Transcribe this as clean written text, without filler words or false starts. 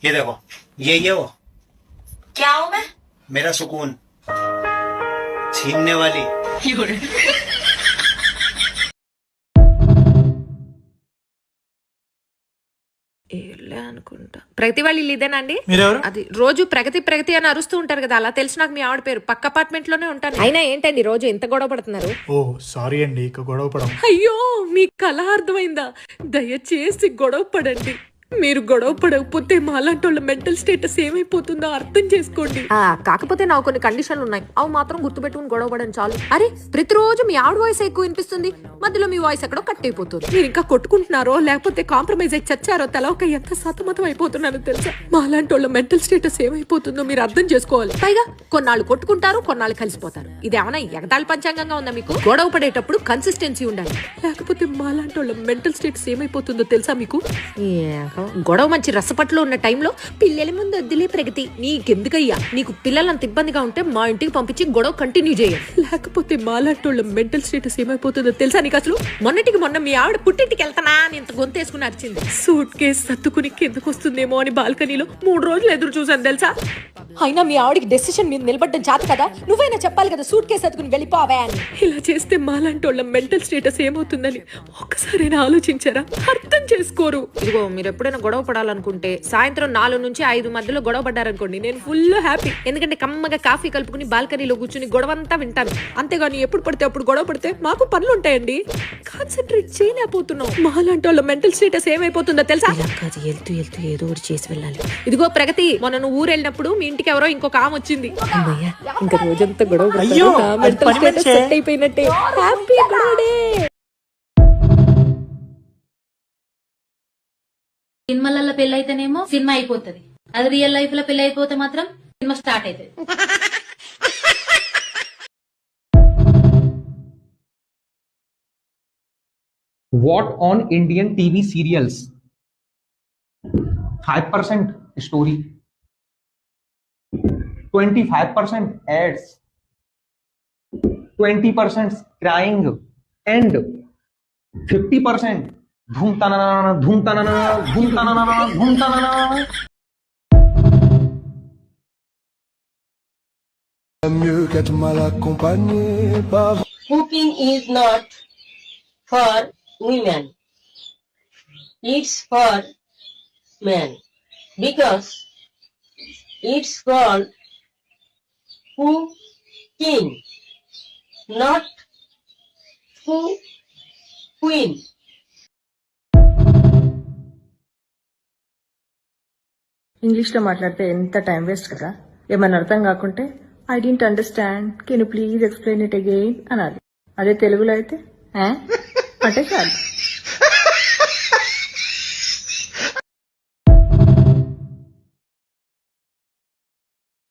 ये देखो, ये वो क्या हूँ मैं? मेरा सुकून छीनने वाली। ఏలే అనుకుంటా. ప్రగతి వాళ్ళు ఇల్లు ఇదేనండి? మీరెవరు? అది రోజు ప్రగతి ప్రగతి అని అరుస్తూ ఉంటారు కదా, అలా తెలుసు నాకు మీ ఆవిడ పేరు. పక్క అపార్ట్మెంట్ లోనే ఉంటాను. అయినా ఏంటండి రోజు ఎంత గొడవ పడుతున్నారు? ఓ సారీ అండి, ఇక గొడవ పడం. అయ్యో మీకు కళ అర్థమైందా? దయచేసి గొడవ పడండి. మీరు గొడవ పడకపోతే మాలాంటి వాళ్ళ మెంటల్ స్టేటస్ ఏమైపోతుందో అర్థం చేసుకోండి. కాకపోతే నాకు కొన్ని కండిషన్లు ఉన్నాయి, అవి మాత్రం గుర్తుపెట్టుకుని గొడవ పడని చాలు. అరే ప్రతిరోజు మీ ఆవిడ వాయిస్ ఎక్కువ వినిపిస్తుంది, మధ్యలో మీ వాయిస్ ఎక్కడో కట్ అయిపోతుంది. మీరు ఇంకా కొట్టుకుంటున్నారో లేకపోతే కాంప్రమైజ్ అయి చచ్చారో తెలవక ఎంత సతమతం అయిపోతున్నానో తెలుసా? మాలాంటి వాళ్ళ మెంటల్ స్టేటస్ ఏమైపోతుందో మీరు అర్థం చేసుకోవాలి. పైగా కొన్నాళ్ళు కొట్టుకుంటారు, కొన్నాళ్ళు కలిసిపోతారు. ఇది ఏమైనా ఎగతాళి పంచాంగంగా ఉందా మీకు? గొడవ పడేటప్పుడు కన్సిస్టెన్సీ ఉండాలి, లేకపోతే మాలాంటి వాళ్ళ మెంటల్ స్టేటస్ ఏమైపోతుందో తెలుసా మీకు? గొడవ మంచి రసపట్లో ఉన్న టైంలో పిల్లల ముందు వద్దులే ప్రగతి, నీకెందుకయ్యా? నీకు పిల్లలంత ఇబ్బందిగా ఉంటే మా ఇంటికి పంపించి గొడవ కంటిన్యూ చేయాలి, లేకపోతే మాలాంటోళ్ళ మెంటల్ స్టేటస్ ఏమైపోతుందో తెలుసా నీకు? అసలు మొన్నటికి మొన్న మీ ఆవిడ పుట్టింటికి వెళ్తానా అని ఇంత గొంతేసుకుని అరిచింది. సూట్ కేసు సత్తుకుని కిందకు వస్తుందేమో అని బాల్కనీలో 3 రోజులు ఎదురు చూసాను తెలుసా? అయినా మీ ఆవిడికి డెసిషన్ మీద నిలబడ్డం చేత కదా, నువ్వైనా చెప్పాలి కదా సూట్ కేసు సత్తుకుని వెళ్ళిపోవా అని. ఇలా చేస్తే మాలాంటోళ్ళ మెంటల్ స్టేటస్ ఏమవుతుందని ఒక్కసారైనా ఆలోచించారా? అర్థం చేసుకోరు. ఇదిగో మీరు ఎప్పుడైనా గొడవ పడాలనుకుంటే సాయంత్రం 4 నుంచి 5 మధ్యలో గొడవ పడ్డారనుకోండి, నేను ఫుల్ హ్యాపీ. ఎందుకంటే కమ్మగా కాఫీ కలుపుకుని బాల్కనీలో కూర్చుని గొడవ అంతా వింటాను. అంతేగాని ఎప్పుడు పడితే అప్పుడు గొడవ పడితే మాకు పనులు ఉంటాయండి, కాన్సన్ట్రేట్ చేయలేకపోతున్నాం. మాలాంటి వాళ్ళ మెంటల్ స్టేటస్ ఏమైపోతుందో తెలుసా? వెళ్తూ వెళ్తూ ఏదో ఒకటి చేసి వెళ్ళాలి. ఇదిగో ప్రగతి, మొన్న నువ్వు ఊరు వెళ్ళినప్పుడు మీ ఇంటికి ఎవరో ఇంకొక ఆమె వచ్చింది. ఇంకా రోజంతా గొడవ సెట్ అయిపోయినట్టే. Happy birthday. సినిమాలలో పెళ్లి అయితేనేమో సినిమా అయిపోతుంది, అది రియల్ లైఫ్ లో పెళ్లి అయిపోతే మాత్రం సినిమా స్టార్ట్ అవుతుంది. What on Indian TV serials? 5% story, 25% ads, 20% crying, and 50% dhum tanana dhum tanana dhum tanana dhum tanana. Mieux qu'être mal accompagné par. Cooking is not for women, it's for men, because it's called cooking, not queen. ఇంగ్లీష్లో మాట్లాడితే ఎంత time waste కదా. ఏమన్నా అర్థం కాకుంటే I didn't understand, can you please explain it again అనాలి. అదే తెలుగులో అయితే అంటే చాలు.